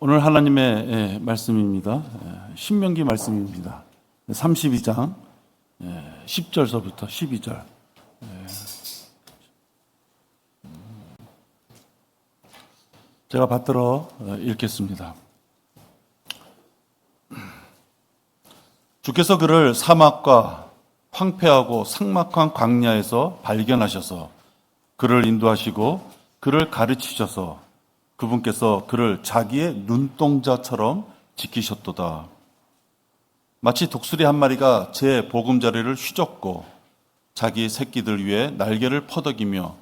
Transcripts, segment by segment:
오늘 하나님의 말씀입니다. 신명기 말씀입니다. 32장 10절서부터 12절. 제가 받들어 읽겠습니다. 주께서 그를 사막과 황폐하고 삭막한 광야에서 발견하셔서 그를 인도하시고 그를 가르치셔서 그분께서 그를 자기의 눈동자처럼 지키셨도다. 마치 독수리 한 마리가 제 보금자리를 휘젓고 자기 새끼들 위에 날개를 퍼덕이며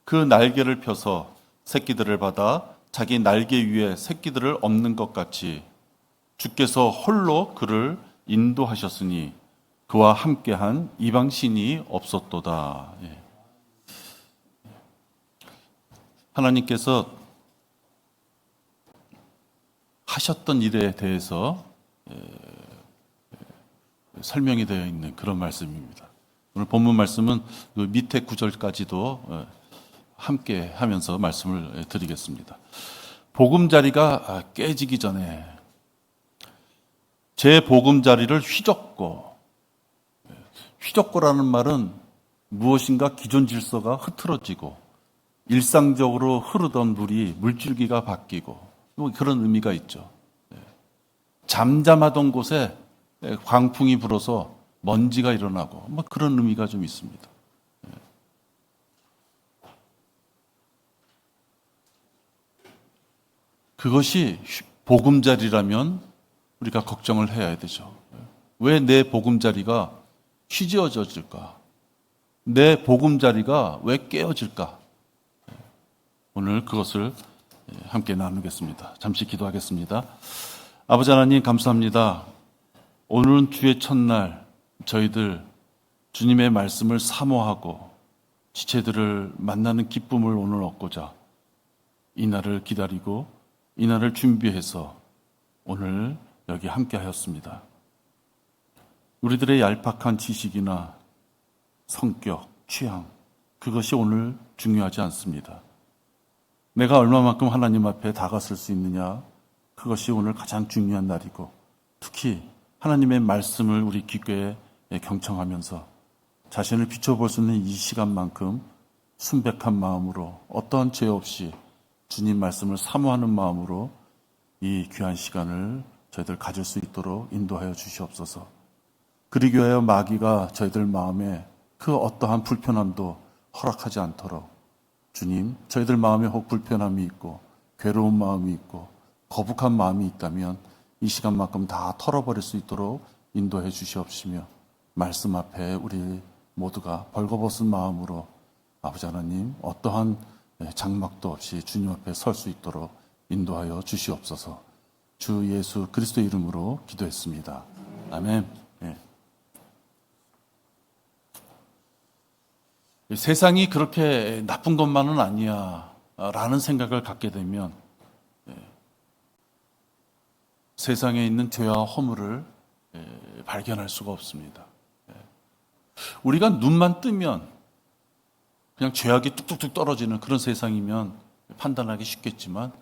그 날개를 펴서 새끼들을 받아 자기 날개 위에 새끼들을 엎는 것 같이 주께서 홀로 그를 인도하셨으니 그와 함께한 이방 신이 없었도다. 하나님께서 하셨던 일에 대해서 설명이 되어 있는 그런 말씀입니다. 오늘 본문 말씀은 그 밑에 구절까지도 함께 하면서 말씀을 드리겠습니다. 보금자리가 깨지기 전에 제 보금자리를 휘젓고라는 말은 무엇인가 기존 질서가 흐트러지고 일상적으로 흐르던 물이 물줄기가 바뀌고 그런 의미가 있죠. 잠잠하던 곳에 광풍이 불어서 먼지가 일어나고 그런 의미가 좀 있습니다. 그것이 보금자리라면 우리가 걱정을 해야 되죠. 왜 내 보금자리가 휘저어질까? 내 보금자리가 왜 깨어질까? 오늘 그것을 함께 나누겠습니다. 잠시 기도하겠습니다. 아버지 하나님 감사합니다. 오늘은 주의 첫날 저희들 주님의 말씀을 사모하고 지체들을 만나는 기쁨을 오늘 얻고자 이 날을 기다리고 이 날을 준비해서 오늘 여기 함께 하였습니다. 우리들의 얄팍한 지식이나 성격, 취향 그것이 오늘 중요하지 않습니다. 내가 얼마만큼 하나님 앞에 다가설 수 있느냐 그것이 오늘 가장 중요한 날이고 특히 하나님의 말씀을 우리 귓귀에 경청하면서 자신을 비춰볼 수 있는 이 시간만큼 순백한 마음으로 어떠한 죄 없이 주님 말씀을 사모하는 마음으로 이 귀한 시간을 저희들 가질 수 있도록 인도하여 주시옵소서. 그러기 위하여 마귀가 저희들 마음에 그 어떠한 불편함도 허락하지 않도록 주님, 저희들 마음에 혹 불편함이 있고 괴로운 마음이 있고 거북한 마음이 있다면 이 시간만큼 다 털어버릴 수 있도록 인도해 주시옵시며 말씀 앞에 우리 모두가 벌거벗은 마음으로 아버지 하나님 어떠한 장막도 없이 주님 앞에 설 수 있도록 인도하여 주시옵소서. 주 예수 그리스도의 이름으로 기도했습니다. 아멘. 세상이 그렇게 나쁜 것만은 아니야 라는 생각을 갖게 되면 세상에 있는 죄와 허물을 발견할 수가 없습니다. 우리가 눈만 뜨면 그냥 죄악이 뚝뚝뚝 떨어지는 그런 세상이면 판단하기 쉽겠지만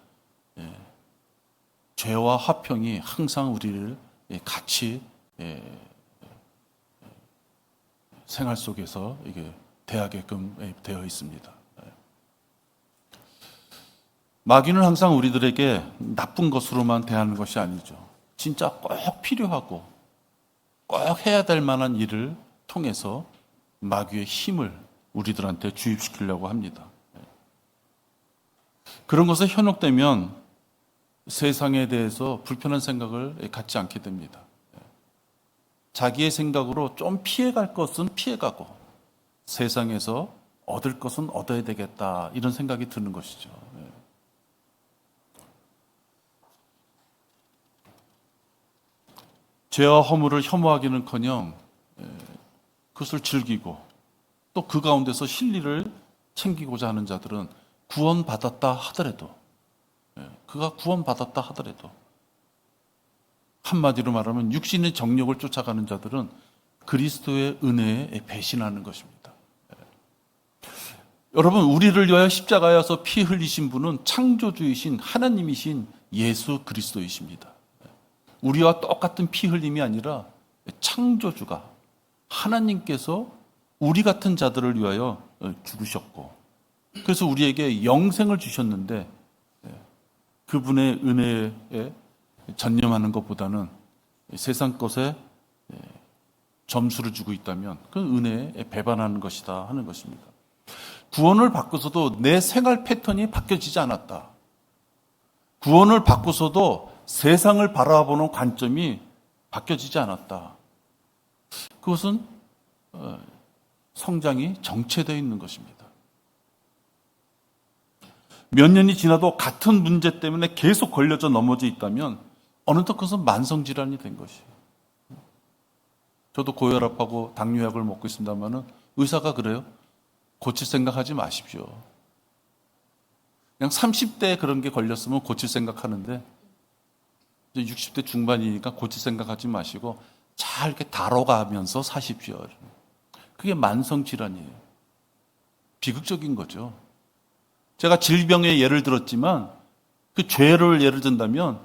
죄와 화평이 항상 우리를 같이 생활 속에서 이게 대하게끔 되어 있습니다. 마귀는 항상 우리들에게 나쁜 것으로만 대하는 것이 아니죠. 진짜 꼭 필요하고 꼭 해야 될 만한 일을 통해서 마귀의 힘을 우리들한테 주입시키려고 합니다. 그런 것에 현혹되면 세상에 대해서 불편한 생각을 갖지 않게 됩니다. 자기의 생각으로 좀 피해갈 것은 피해가고 세상에서 얻을 것은 얻어야 되겠다 이런 생각이 드는 것이죠. 죄와 허물을 혐오하기는커녕 그것을 즐기고 또 그 가운데서 진리를 챙기고자 하는 자들은 구원받았다 하더라도 그가 구원받았다 하더라도 한마디로 말하면 육신의 정욕을 쫓아가는 자들은 그리스도의 은혜에 배신하는 것입니다. 여러분, 우리를 위하여 십자가에서 피 흘리신 분은 창조주이신 하나님이신 예수 그리스도이십니다. 우리와 똑같은 피 흘림이 아니라 창조주가 하나님께서 우리 같은 자들을 위하여 죽으셨고, 그래서 우리에게 영생을 주셨는데, 그분의 은혜에 전념하는 것보다는 세상 것에 점수를 주고 있다면 그 은혜에 배반하는 것이다 하는 것입니다. 구원을 받고서도 내 생활 패턴이 바뀌어지지 않았다. 구원을 받고서도 세상을 바라보는 관점이 바뀌어지지 않았다. 그것은 성장이 정체되어 있는 것입니다. 몇 년이 지나도 같은 문제 때문에 계속 걸려져 넘어져 있다면 어느덧 그것은 만성질환이 된 것이에요. 저도 고혈압하고 당뇨약을 먹고 있습니다만 의사가 그래요. 고칠 생각하지 마십시오. 그냥 30대에 그런 게 걸렸으면 고칠 생각하는데 이제 60대 중반이니까 고칠 생각하지 마시고 잘 이렇게 다뤄가면서 사십시오. 그게 만성질환이에요. 비극적인 거죠. 제가 질병의 예를 들었지만 그 죄를 예를 든다면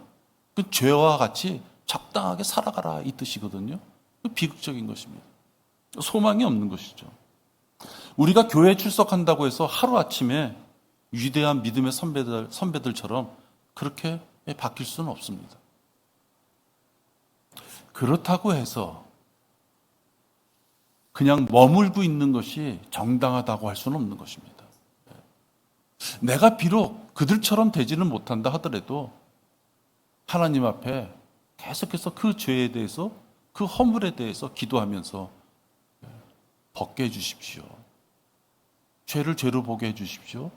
그 죄와 같이 적당하게 살아가라 이 뜻이거든요. 비극적인 것입니다. 소망이 없는 것이죠. 우리가 교회에 출석한다고 해서 하루아침에 위대한 믿음의 선배들처럼 그렇게 바뀔 수는 없습니다. 그렇다고 해서 그냥 머물고 있는 것이 정당하다고 할 수는 없는 것입니다. 내가 비록 그들처럼 되지는 못한다 하더라도 하나님 앞에 계속해서 그 죄에 대해서, 그 허물에 대해서 기도하면서 벗게 해주십시오. 죄를 죄로 보게 해주십시오.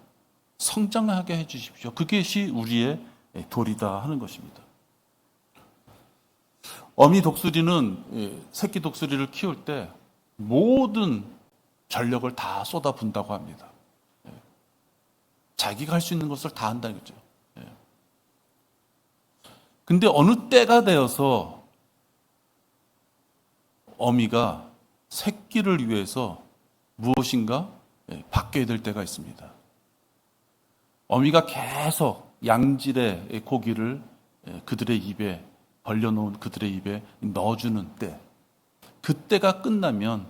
성장하게 해주십시오. 그것이 우리의 도리다 하는 것입니다. 어미 독수리는 새끼 독수리를 키울 때 모든 전력을 다 쏟아붓는다고 합니다. 자기가 할 수 있는 것을 다 한다는 거죠. 근데 어느 때가 되어서 어미가 새끼를 위해서 무엇인가 바뀌어야 될 때가 있습니다. 어미가 계속 양질의 고기를 그들의 입에 벌려놓은 그들의 입에 넣어주는 때, 그때가 끝나면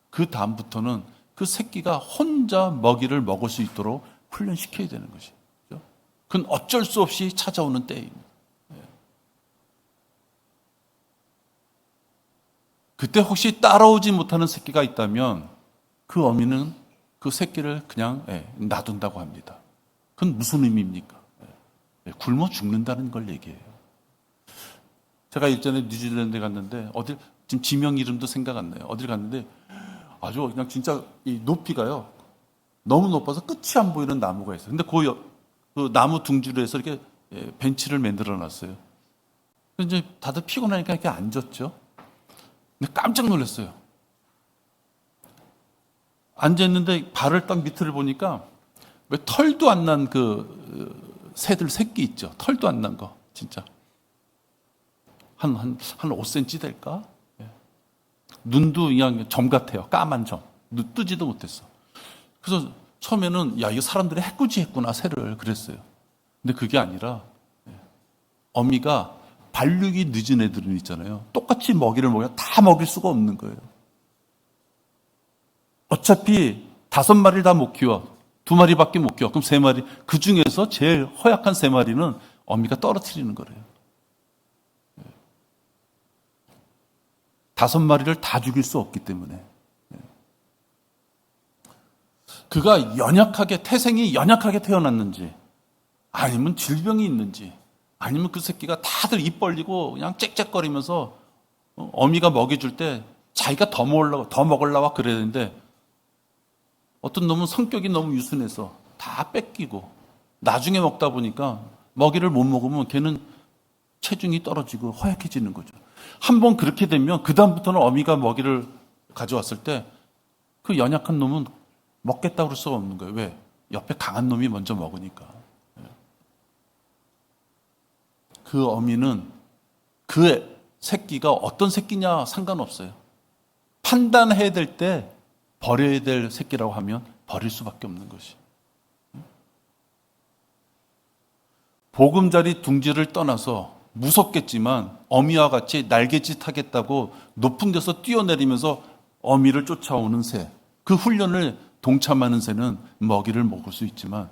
그 다음부터는 그 새끼가 혼자 먹이를 먹을 수 있도록 훈련시켜야 되는 것이죠. 그건 어쩔 수 없이 찾아오는 때입니다. 그때 혹시 따라오지 못하는 새끼가 있다면 그 어미는 그 새끼를 그냥 놔둔다고 합니다. 그건 무슨 의미입니까? 굶어 죽는다는 걸 얘기해요. 제가 일전에 뉴질랜드에 갔는데 어딜 지금 지명 이름도 생각 안 나요. 어딜 갔는데 아주 그냥 진짜 이 높이가요. 너무 높아서 끝이 안 보이는 나무가 있어요. 근데 그 나무 둥지로 해서 이렇게 벤치를 만들어 놨어요. 이제 다들 피곤하니까 이렇게 앉았죠. 근데 깜짝 놀랐어요. 앉아있는데 발을 딱 밑을 보니까 왜 털도 안 난 그 새들 새끼 있죠. 털도 안 난 거 진짜 한 5cm 될까? 눈도 그냥 점 같아요. 까만 점. 눈 뜨지도 못했어. 그래서 처음에는 야 이거 사람들이 해꾸지 했구나 새를 그랬어요. 근데 그게 아니라 어미가 발육이 늦은 애들은 있잖아요. 똑같이 먹이를 먹여 다 먹일 수가 없는 거예요. 어차피 5마리를 다 못 키워. 2마리밖에 못 키워. 그럼 3마리. 그 중에서 제일 허약한 3마리는 어미가 떨어뜨리는 거래요. 5마리를 다 죽일 수 없기 때문에. 그가 연약하게, 태생이 연약하게 태어났는지, 아니면 질병이 있는지, 아니면 그 새끼가 다들 입 벌리고 그냥 짹짹거리면서 어미가 먹여줄 때 자기가 더 먹으려고 그래야 되는데 어떤 놈은 성격이 너무 유순해서 다 뺏기고 나중에 먹다 보니까 먹이를 못 먹으면 걔는 체중이 떨어지고 허약해지는 거죠. 한번 그렇게 되면 그 다음부터는 어미가 먹이를 가져왔을 때 그 연약한 놈은 먹겠다고 그럴 수가 없는 거예요. 왜? 옆에 강한 놈이 먼저 먹으니까. 그 어미는 그 새끼가 어떤 새끼냐 상관없어요. 판단해야 될 때 버려야 될 새끼라고 하면 버릴 수밖에 없는 것이. 보금자리 둥지를 떠나서 무섭겠지만 어미와 같이 날갯짓 하겠다고 높은 데서 뛰어내리면서 어미를 쫓아오는 새, 그 훈련을 동참하는 새는 먹이를 먹을 수 있지만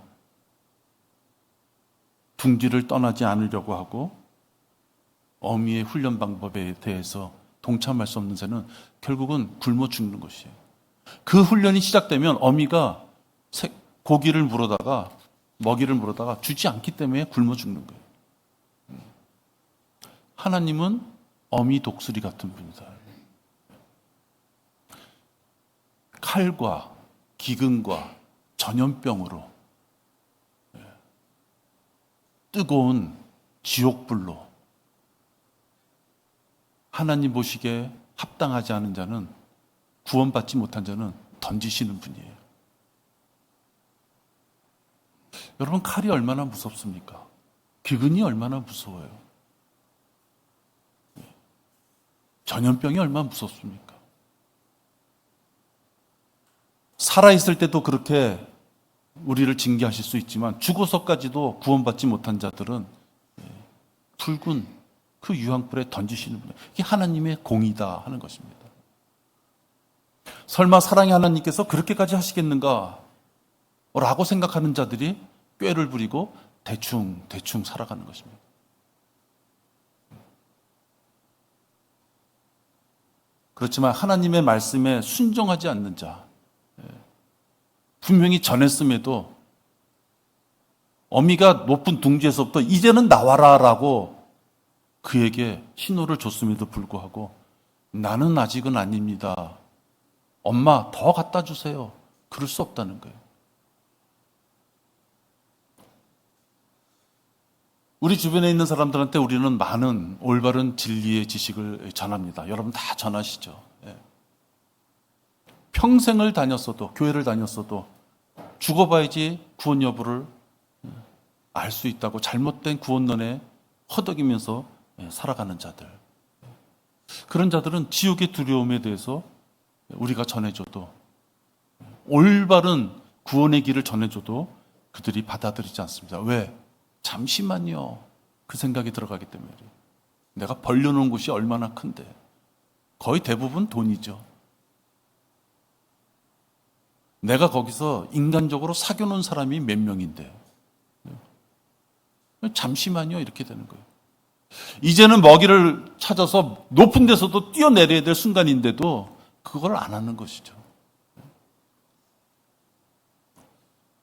둥지를 떠나지 않으려고 하고 어미의 훈련 방법에 대해서 동참할 수 없는 새는 결국은 굶어 죽는 것이에요. 그 훈련이 시작되면 어미가 고기를 물어다가 먹이를 물어다가 주지 않기 때문에 굶어 죽는 거예요. 하나님은 어미 독수리 같은 분이다. 칼과 기근과 전염병으로 뜨거운 지옥불로 하나님 보시기에 합당하지 않은 자는, 구원받지 못한 자는 던지시는 분이에요. 여러분, 칼이 얼마나 무섭습니까? 기근이 얼마나 무서워요? 전염병이 얼마나 무섭습니까? 살아있을 때도 그렇게 우리를 징계하실 수 있지만 죽어서까지도 구원받지 못한 자들은 붉은 그 유황불에 던지시는 분이에요. 이게 하나님의 공이다 하는 것입니다. 설마 사랑의 하나님께서 그렇게까지 하시겠는가? 라고 생각하는 자들이 꾀를 부리고 대충 살아가는 것입니다. 그렇지만 하나님의 말씀에 순종하지 않는 자, 분명히 전했음에도 어미가 높은 둥지에서부터 이제는 나와라 라고 그에게 신호를 줬음에도 불구하고 나는 아직은 아닙니다. 엄마 더 갖다 주세요. 그럴 수 없다는 거예요. 우리 주변에 있는 사람들한테 우리는 많은 올바른 진리의 지식을 전합니다. 여러분 다 전하시죠. 평생을 다녔어도, 교회를 다녔어도 죽어봐야지 구원 여부를 알 수 있다고 잘못된 구원론에 허덕이면서 살아가는 자들, 그런 자들은 지옥의 두려움에 대해서 우리가 전해줘도, 올바른 구원의 길을 전해줘도 그들이 받아들이지 않습니다. 왜? 잠시만요. 그 생각이 들어가기 때문에. 내가 벌려놓은 곳이 얼마나 큰데. 거의 대부분 돈이죠. 내가 거기서 인간적으로 사귀어놓은 사람이 몇 명인데. 잠시만요. 이렇게 되는 거예요. 이제는 먹이를 찾아서 높은 데서도 뛰어내려야 될 순간인데도 그걸 안 하는 것이죠.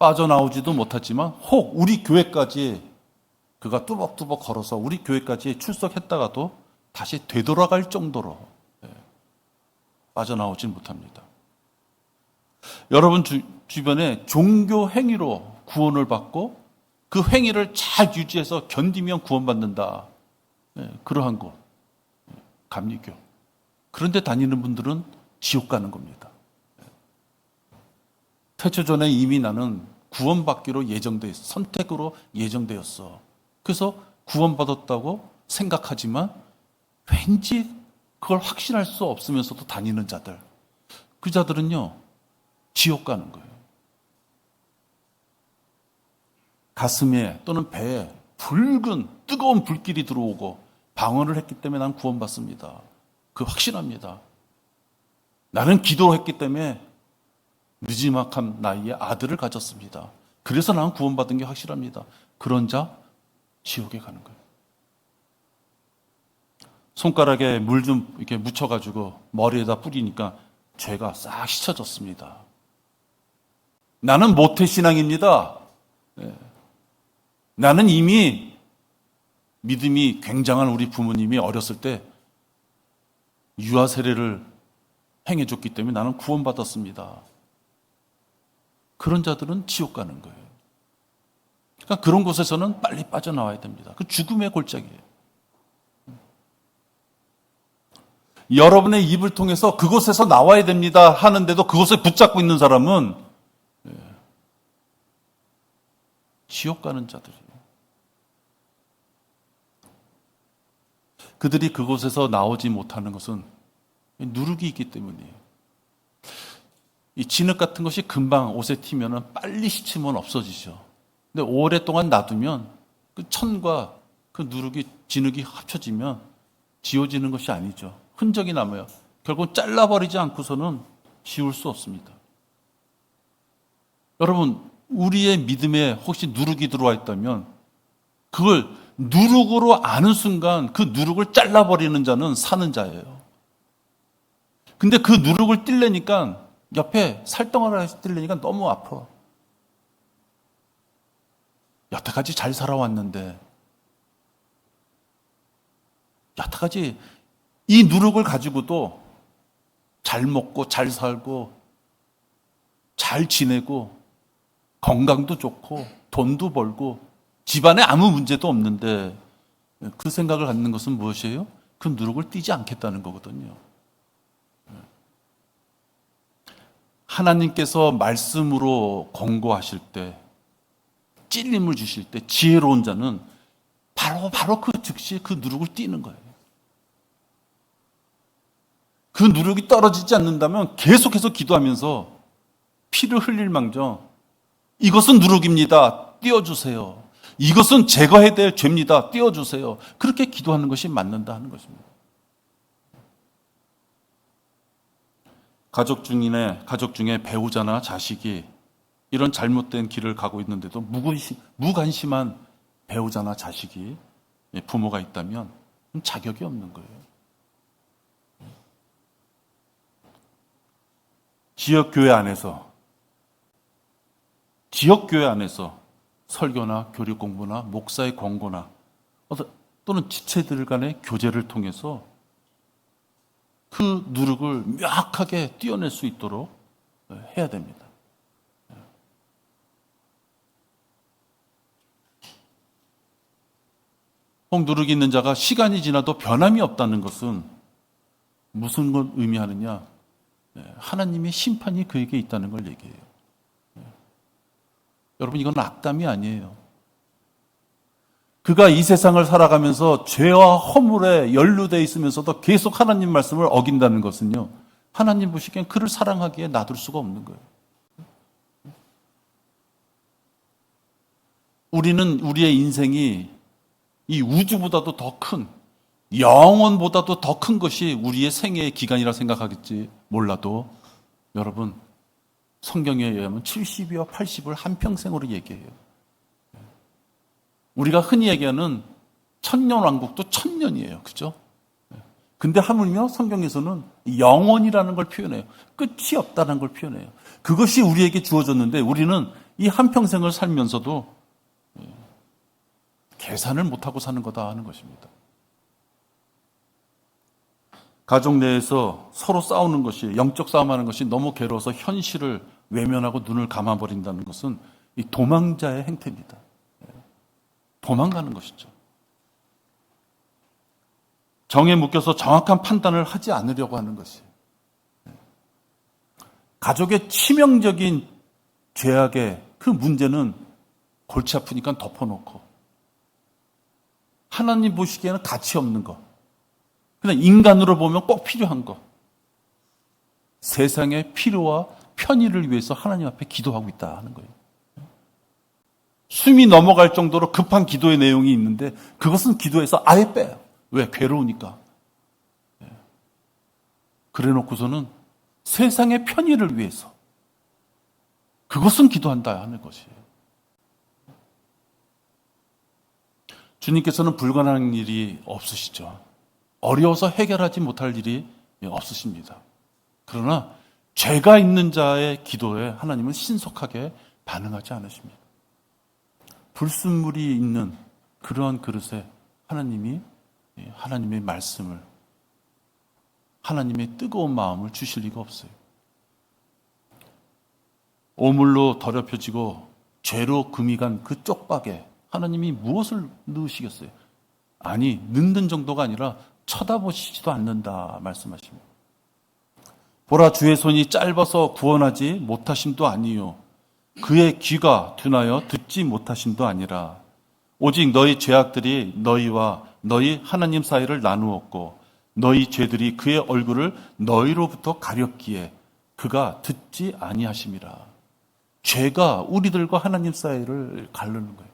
빠져나오지도 못하지만 혹 우리 교회까지 그가 뚜벅뚜벅 걸어서 우리 교회까지 출석했다가도 다시 되돌아갈 정도로 빠져나오지 못합니다. 여러분 주변에 종교 행위로 구원을 받고 그 행위를 잘 유지해서 견디면 구원받는다. 그러한 곳, 감리교. 그런데 다니는 분들은 지옥 가는 겁니다. 태초전에 이미 나는 구원받기로 예정돼 있어. 선택으로 예정되었어. 그래서 구원받았다고 생각하지만 왠지 그걸 확신할 수 없으면서도 다니는 자들. 그 자들은요, 지옥 가는 거예요. 가슴에 또는 배에 붉은 뜨거운 불길이 들어오고 방언을 했기 때문에 난 구원받습니다. 그 확신합니다. 나는 기도했기 때문에 느지막한 나이에 아들을 가졌습니다. 그래서 나는 구원받은 게 확실합니다. 그런 자 지옥에 가는 거예요. 손가락에 물 좀 이렇게 묻혀가지고 머리에다 뿌리니까 죄가 싹 씻어졌습니다. 나는 모태신앙입니다. 나는 이미 믿음이 굉장한 우리 부모님이 어렸을 때 유아 세례를 행해줬기 때문에 나는 구원받았습니다. 그런 자들은 지옥 가는 거예요. 그러니까 그런 곳에서는 빨리 빠져나와야 됩니다. 그 죽음의 골짜기예요. 여러분의 입을 통해서 그곳에서 나와야 됩니다 하는데도 그곳에 붙잡고 있는 사람은 지옥 가는 자들이에요. 그들이 그곳에서 나오지 못하는 것은 누룩이 있기 때문이에요. 이 진흙 같은 것이 금방 옷에 튀면 빨리 씻으면 없어지죠. 근데 오랫동안 놔두면 그 천과 그 누룩이 진흙이 합쳐지면 지워지는 것이 아니죠. 흔적이 남아요. 결국 잘라버리지 않고서는 지울 수 없습니다. 여러분, 우리의 믿음에 혹시 누룩이 들어와 있다면 그걸 누룩으로 아는 순간 그 누룩을 잘라버리는 자는 사는 자예요. 근데 그 누룩을 떼려니까 옆에 살덩어리를 해서 떼려니까 너무 아파. 여태까지 잘 살아왔는데 여태까지 이 누룩을 가지고도 잘 먹고 잘 살고 잘 지내고 건강도 좋고 돈도 벌고 집안에 아무 문제도 없는데 그 생각을 갖는 것은 무엇이에요? 그 누룩을 띄지 않겠다는 거거든요. 하나님께서 말씀으로 권고하실 때, 찔림을 주실 때 지혜로운 자는 바로 그 즉시 그 누룩을 띄는 거예요. 그 누룩이 떨어지지 않는다면 계속해서 기도하면서 피를 흘릴 망정, 이것은 누룩입니다. 띄워주세요. 이것은 제거해야 될 죄입니다. 띄워주세요. 그렇게 기도하는 것이 맞는다 하는 것입니다. 가족 중에 배우자나 자식이 이런 잘못된 길을 가고 있는데도 무관심한 배우자나 자식이 부모가 있다면 자격이 없는 거예요. 지역교회 안에서 설교나 교리 공부나 목사의 권고나 또는 지체들 간의 교제를 통해서 그 누룩을 명확하게 띄어낼 수 있도록 해야 됩니다. 혹 누룩이 있는 자가 시간이 지나도 변함이 없다는 것은 무슨 걸 의미하느냐? 하나님의 심판이 그에게 있다는 걸 얘기해요. 여러분, 이건 악담이 아니에요. 그가 이 세상을 살아가면서 죄와 허물에 연루되어 있으면서도 계속 하나님 말씀을 어긴다는 것은요, 하나님 보시기엔 그를 사랑하기에 놔둘 수가 없는 거예요. 우리는 우리의 인생이 이 우주보다도 더 큰, 영원보다도 더 큰 것이 우리의 생애의 기간이라 생각하겠지 몰라도, 여러분, 성경에 의하면 70이와 80을 한평생으로 얘기해요. 우리가 흔히 얘기하는 천년왕국도 1000년이에요. 그죠? 근데 하물며 성경에서는 영원이라는 걸 표현해요. 끝이 없다는 걸 표현해요. 그것이 우리에게 주어졌는데 우리는 이 한평생을 살면서도 계산을 못하고 사는 거다 하는 것입니다. 가족 내에서 서로 싸우는 것이, 영적 싸움하는 것이 너무 괴로워서 현실을 외면하고 눈을 감아버린다는 것은 이 도망자의 행태입니다. 도망가는 것이죠. 정에 묶여서 정확한 판단을 하지 않으려고 하는 것이에요. 가족의 치명적인 죄악의 그 문제는 골치 아프니까 덮어놓고 하나님 보시기에는 가치 없는 것, 그냥 인간으로 보면 꼭 필요한 것, 세상의 필요와 편의를 위해서 하나님 앞에 기도하고 있다 하는 거예요. 숨이 넘어갈 정도로 급한 기도의 내용이 있는데 그것은 기도에서 아예 빼요. 왜? 괴로우니까. 그래 놓고서는 세상의 편의를 위해서 그것은 기도한다 하는 것이에요. 주님께서는 불가능한 일이 없으시죠. 어려워서 해결하지 못할 일이 없으십니다. 그러나 죄가 있는 자의 기도에 하나님은 신속하게 반응하지 않으십니다. 불순물이 있는 그러한 그릇에 하나님이 하나님의 말씀을, 하나님의 뜨거운 마음을 주실 리가 없어요. 오물로 더럽혀지고 죄로 금이 간 그 쪽박에 하나님이 무엇을 넣으시겠어요? 아니, 넣는 정도가 아니라 쳐다보시지도 않는다 말씀하십니다. 보라, 주의 손이 짧아서 구원하지 못하심도 아니요, 그의 귀가 둔하여 듣지 못하심도 아니라 오직 너희 죄악들이 너희와 너희 하나님 사이를 나누었고 너희 죄들이 그의 얼굴을 너희로부터 가렸기에 그가 듣지 아니하심이라. 죄가 우리들과 하나님 사이를 가르는 거예요.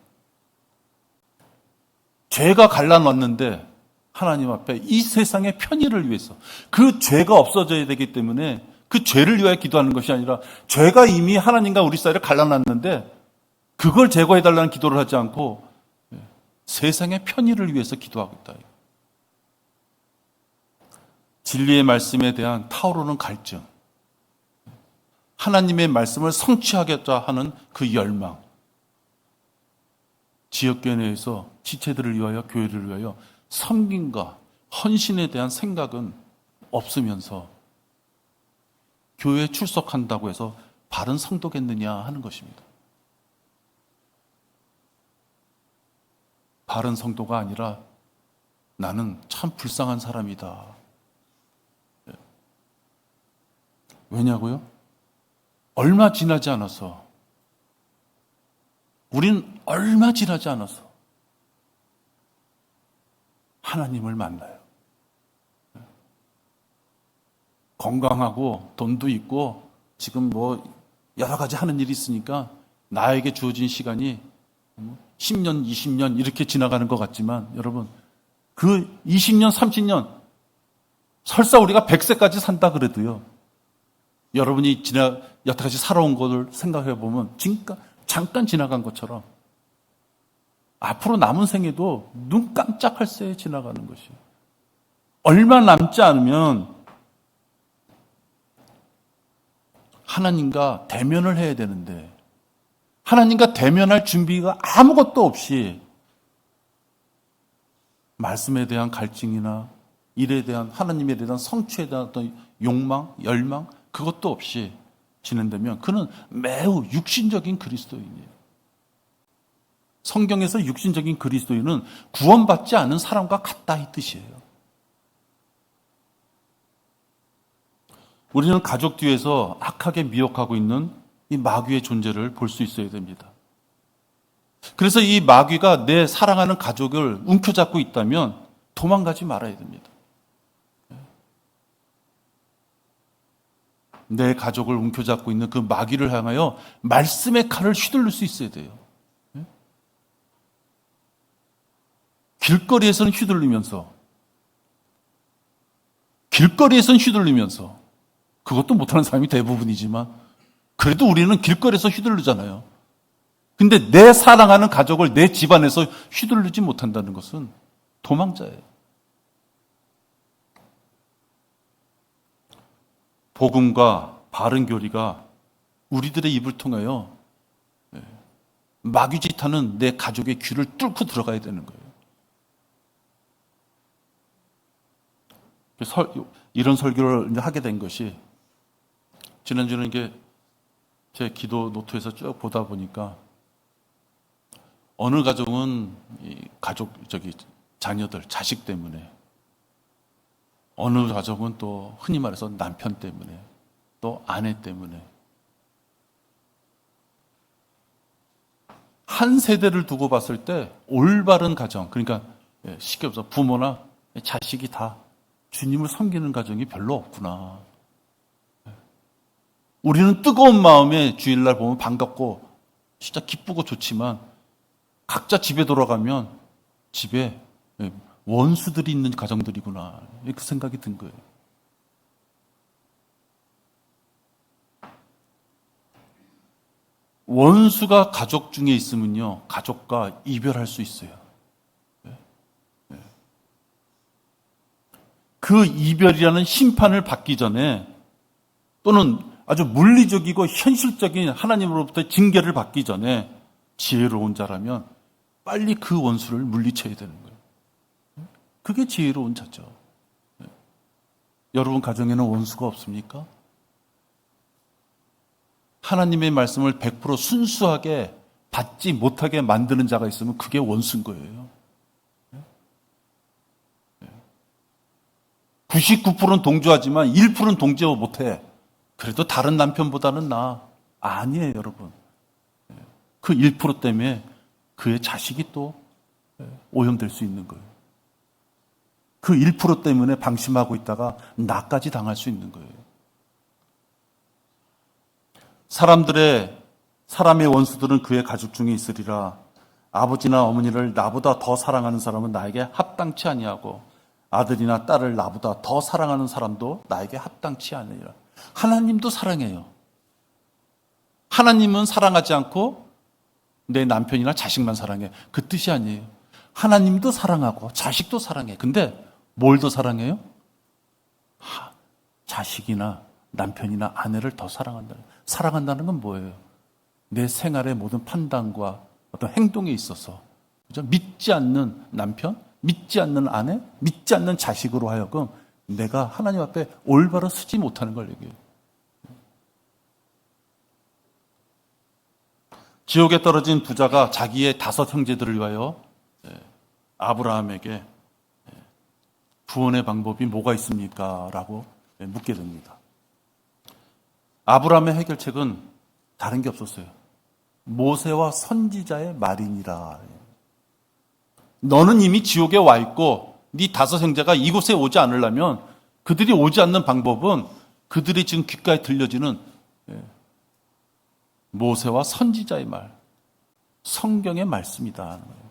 죄가 갈라놨는데 하나님 앞에 이 세상의 편의를 위해서 그 죄가 없어져야 되기 때문에 그 죄를 위하여 기도하는 것이 아니라 죄가 이미 하나님과 우리 사이를 갈라놨는데 그걸 제거해달라는 기도를 하지 않고 세상의 편의를 위해서 기도하고 있다. 진리의 말씀에 대한 타오르는 갈증, 하나님의 말씀을 성취하겠다 하는 그 열망, 지역교회 내에서 지체들을 위하여 교회를 위하여 섬김과 헌신에 대한 생각은 없으면서 교회에 출석한다고 해서 바른 성도겠느냐 하는 것입니다. 바른 성도가 아니라 나는 참 불쌍한 사람이다. 왜냐고요? 얼마 지나지 않아서 우린 얼마 지나지 않아서 하나님을 만나요. 건강하고 돈도 있고 지금 뭐 여러 가지 하는 일이 있으니까 나에게 주어진 시간이 10년, 20년 이렇게 지나가는 것 같지만 여러분 그 20년, 30년 설사 우리가 100세까지 산다 그래도요. 여러분이 여태까지 살아온 것을 생각해 보면 잠깐 지나간 것처럼 앞으로 남은 생에도 눈 깜짝할 새에 지나가는 것이에요. 얼마 남지 않으면 하나님과 대면을 해야 되는데 하나님과 대면할 준비가 아무것도 없이 말씀에 대한 갈증이나 일에 대한 하나님에 대한 성취에 대한 어떤 욕망, 열망 그것도 없이 지낸다면 그는 매우 육신적인 그리스도인이에요. 성경에서 육신적인 그리스도인은 구원받지 않은 사람과 같다 이 뜻이에요. 우리는 가족 뒤에서 악하게 미혹하고 있는 이 마귀의 존재를 볼 수 있어야 됩니다. 그래서 이 마귀가 내 사랑하는 가족을 움켜잡고 있다면 도망가지 말아야 됩니다. 내 가족을 움켜잡고 있는 그 마귀를 향하여 말씀의 칼을 휘둘릴 수 있어야 돼요. 길거리에서는 휘둘리면서 그것도 못하는 사람이 대부분이지만 그래도 우리는 길거리에서 휘둘르잖아요. 근데 내 사랑하는 가족을 내 집안에서 휘둘르지 못한다는 것은 도망자예요. 복음과 바른 교리가 우리들의 입을 통하여 마귀짓하는 내 가족의 귀를 뚫고 들어가야 되는 거예요. 이런 설교를 하게 된 것이 지난주는 이게 제 기도 노트에서 쭉 보다 보니까 어느 가족은 자녀들, 자식 때문에 어느 가족은 또 흔히 말해서 남편 때문에 또 아내 때문에 한 세대를 두고 봤을 때 올바른 가정 그러니까 쉽게 말해서 부모나 자식이 다 주님을 섬기는 가정이 별로 없구나. 우리는 뜨거운 마음에 주일날 보면 반갑고 진짜 기쁘고 좋지만 각자 집에 돌아가면 집에 원수들이 있는 가정들이구나 이렇게 생각이 든 거예요. 원수가 가족 중에 있으면요 가족과 이별할 수 있어요. 그 이별이라는 심판을 받기 전에 또는 아주 물리적이고 현실적인 하나님으로부터 징계를 받기 전에 지혜로운 자라면 빨리 그 원수를 물리쳐야 되는 거예요. 그게 지혜로운 자죠. 여러분 가정에는 원수가 없습니까? 하나님의 말씀을 100% 순수하게 받지 못하게 만드는 자가 있으면 그게 원수인 거예요. 99%는 동조하지만 1%는 동조 못해. 그래도 다른 남편보다는 나아. 아니에요, 여러분. 그 1% 때문에 그의 자식이 또 오염될 수 있는 거예요. 그 1% 때문에 방심하고 있다가 나까지 당할 수 있는 거예요. 사람의 원수들은 그의 가족 중에 있으리라. 아버지나 어머니를 나보다 더 사랑하는 사람은 나에게 합당치 아니하고 아들이나 딸을 나보다 더 사랑하는 사람도 나에게 합당치 아니라. 하나님도 사랑해요. 하나님은 사랑하지 않고 내 남편이나 자식만 사랑해. 그 뜻이 아니에요. 하나님도 사랑하고 자식도 사랑해. 근데 뭘 더 사랑해요? 자식이나 남편이나 아내를 더 사랑한다. 사랑한다는 건 뭐예요? 내 생활의 모든 판단과 어떤 행동에 있어서, 그죠? 믿지 않는 남편, 믿지 않는 아내, 믿지 않는 자식으로 하여금 내가 하나님 앞에 올바로 서지 못하는 걸 얘기해요. 지옥에 떨어진 부자가 자기의 5 형제들을 위하여 아브라함에게 구원의 방법이 뭐가 있습니까? 라고 묻게 됩니다. 아브라함의 해결책은 다른 게 없었어요. 모세와 선지자의 말이니라. 너는 이미 지옥에 와 있고 네 5 형제가 이곳에 오지 않으려면 그들이 오지 않는 방법은 그들이 지금 귓가에 들려지는 모세와 선지자의 말, 성경의 말씀이다 하는 거예요.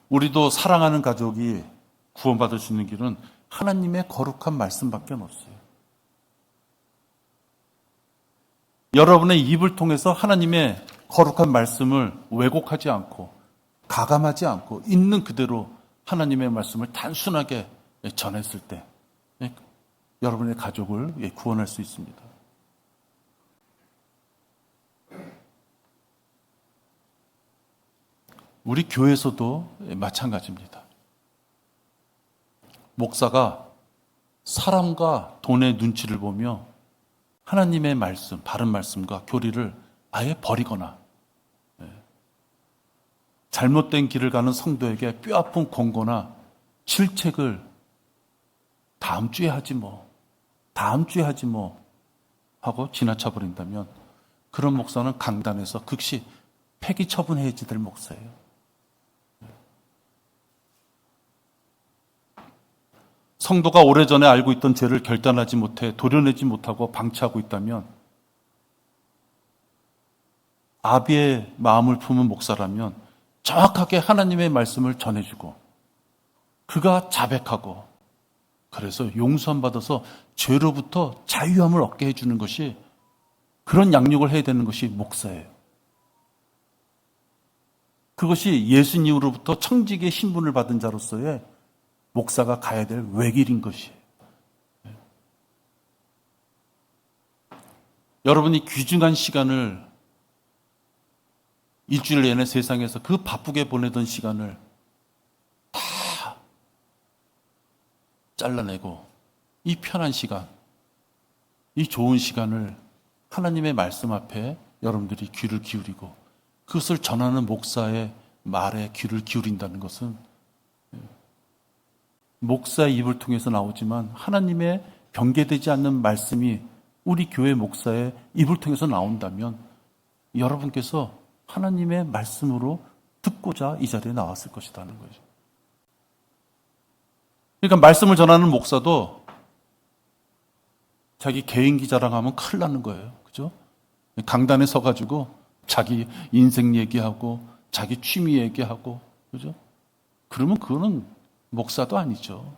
우리도 사랑하는 가족이 구원받을 수 있는 길은 하나님의 거룩한 말씀밖에 없어요. 여러분의 입을 통해서 하나님의 거룩한 말씀을 왜곡하지 않고 가감하지 않고 있는 그대로 하나님의 말씀을 단순하게 전했을 때 여러분의 가족을 구원할 수 있습니다. 우리 교회에서도 마찬가지입니다. 목사가 사람과 돈의 눈치를 보며 하나님의 말씀, 바른 말씀과 교리를 아예 버리거나 잘못된 길을 가는 성도에게 뼈아픈 권고나 질책을 다음 주에 하지 뭐 하고 지나쳐 버린다면 그런 목사는 강단에서 즉시 폐기 처분해야 될 목사예요. 성도가 오래전에 알고 있던 죄를 결단하지 못해 도려내지 못하고 방치하고 있다면 아비의 마음을 품은 목사라면 정확하게 하나님의 말씀을 전해주고 그가 자백하고 그래서 용서함 받아서 죄로부터 자유함을 얻게 해주는 것이, 그런 양육을 해야 되는 것이 목사예요. 그것이 예수님으로부터 청지기의 신분을 받은 자로서의 목사가 가야 될 외길인 것이에요. 여러분이 귀중한 시간을 일주일 내내 세상에서 그 바쁘게 보내던 시간을 다 잘라내고 이 편한 시간, 이 좋은 시간을 하나님의 말씀 앞에 여러분들이 귀를 기울이고 그것을 전하는 목사의 말에 귀를 기울인다는 것은 목사의 입을 통해서 나오지만 하나님의 변개되지 않는 말씀이 우리 교회 목사의 입을 통해서 나온다면 여러분께서 하나님의 말씀으로 듣고자 이 자리에 나왔을 것이라는 거죠. 그러니까 말씀을 전하는 목사도 자기 개인기 자랑하면 큰일 나는 거예요. 그죠? 강단에 서가지고 자기 인생 얘기하고 자기 취미 얘기하고, 그죠? 그러면 그거는 목사도 아니죠.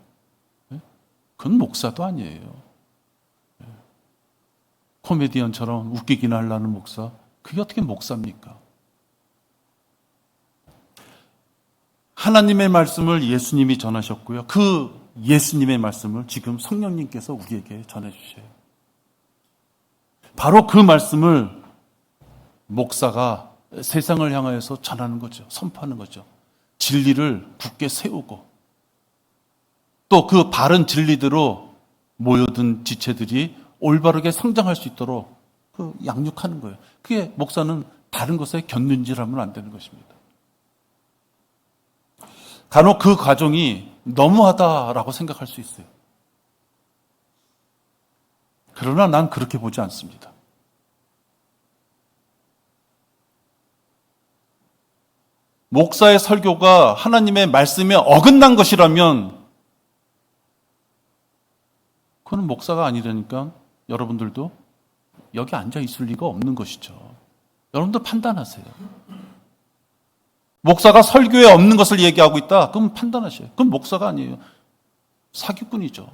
그건 목사도 아니에요. 코미디언처럼 웃기기나 하려는 목사, 그게 어떻게 목사입니까? 하나님의 말씀을 예수님이 전하셨고요. 그 예수님의 말씀을 지금 성령님께서 우리에게 전해주셔요. 바로 그 말씀을 목사가 세상을 향하여서 전하는 거죠. 선포하는 거죠. 진리를 굳게 세우고 또 그 바른 진리대로 모여든 지체들이 올바르게 성장할 수 있도록 그 양육하는 거예요. 그게 목사는 다른 것에 곁눈질하면 안 되는 것입니다. 간혹 그 과정이 너무하다라고 생각할 수 있어요. 그러나 난 그렇게 보지 않습니다. 목사의 설교가 하나님의 말씀에 어긋난 것이라면 그건 목사가 아니라니까 여러분들도 여기 앉아 있을 리가 없는 것이죠. 여러분들 판단하세요. 목사가 설교에 없는 것을 얘기하고 있다? 그럼 판단하셔요. 그럼 목사가 아니에요. 사기꾼이죠.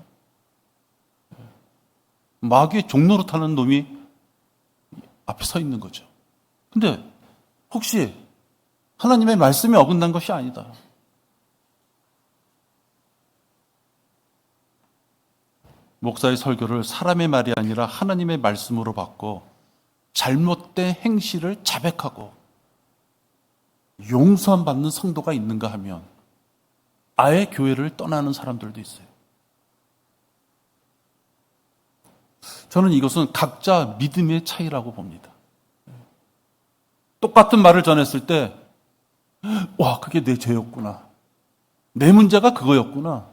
마귀의 종로로 타는 놈이 앞에 서 있는 거죠. 근데 혹시 하나님의 말씀이 어긋난 것이 아니다. 목사의 설교를 사람의 말이 아니라 하나님의 말씀으로 받고 잘못된 행실을 자백하고 용서함 받는 성도가 있는가 하면 아예 교회를 떠나는 사람들도 있어요. 저는 이것은 각자 믿음의 차이라고 봅니다. 똑같은 말을 전했을 때, 와, 그게 내 죄였구나. 내 문제가 그거였구나.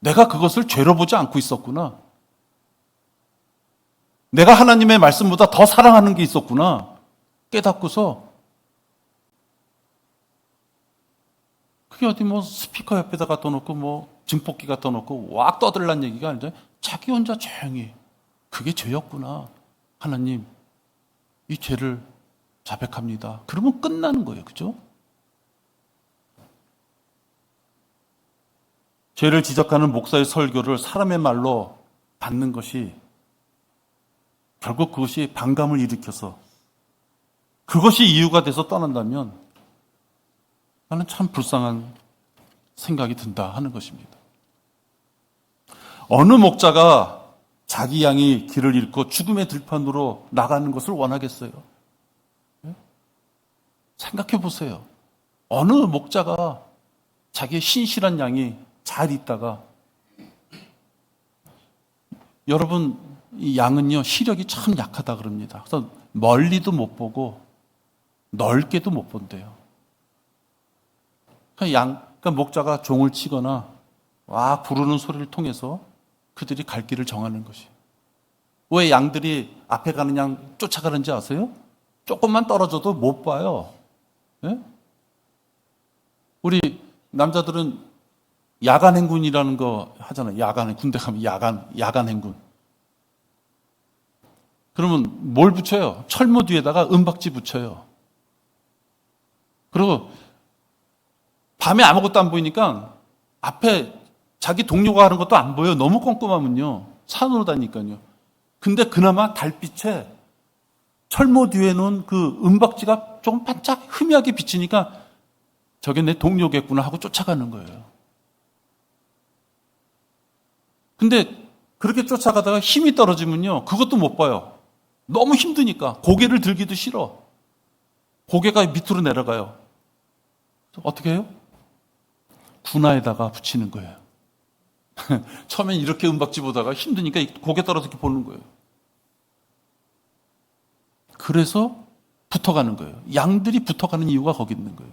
내가 그것을 죄로 보지 않고 있었구나. 내가 하나님의 말씀보다 더 사랑하는 게 있었구나. 깨닫고서, 그게 어디 뭐 스피커 옆에다 갖다 놓고 뭐 증폭기 갖다 놓고 왁 떠들란 얘기가 아니라 자기 혼자 조용히 그게 죄였구나. 하나님, 이 죄를 자백합니다. 그러면 끝나는 거예요. 그죠? 죄를 지적하는 목사의 설교를 사람의 말로 받는 것이 결국 그것이 반감을 일으켜서 그것이 이유가 돼서 떠난다면 나는 참 불쌍한 생각이 든다 하는 것입니다. 어느 목자가 자기 양이 길을 잃고 죽음의 들판으로 나가는 것을 원하겠어요? 생각해 보세요. 어느 목자가 자기의 신실한 양이 잘 있다가 여러분 이 양은요 시력이 참 약하다 그럽니다. 그래서 멀리도 못 보고 넓게도 못 본대요. 그러니까 목자가 종을 치거나 와 부르는 소리를 통해서 그들이 갈 길을 정하는 것이. 왜 양들이 앞에 가는 양 쫓아가는지 아세요? 조금만 떨어져도 못 봐요. 네? 우리 남자들은 야간 행군이라는 거 하잖아요. 야간에 군대 가면 야간 행군. 그러면 뭘 붙여요? 철모 뒤에다가 은박지 붙여요. 그리고 밤에 아무것도 안 보이니까 앞에 자기 동료가 하는 것도 안 보여요. 너무 꼼꼼하면요. 산으로 다니까요. 근데 그나마 달빛에 철모 뒤에 놓은 그 은박지가 조금 반짝 희미하게 비치니까 저게 내 동료겠구나 하고 쫓아가는 거예요. 근데 그렇게 쫓아가다가 힘이 떨어지면요. 그것도 못 봐요. 너무 힘드니까 고개를 들기도 싫어. 고개가 밑으로 내려가요. 어떻게 해요? 군화에다가 붙이는 거예요. 처음엔 이렇게 은박지 보다가 힘드니까 고개 떨어서 이렇게 보는 거예요. 그래서 붙어가는 거예요. 양들이 붙어가는 이유가 거기 있는 거예요.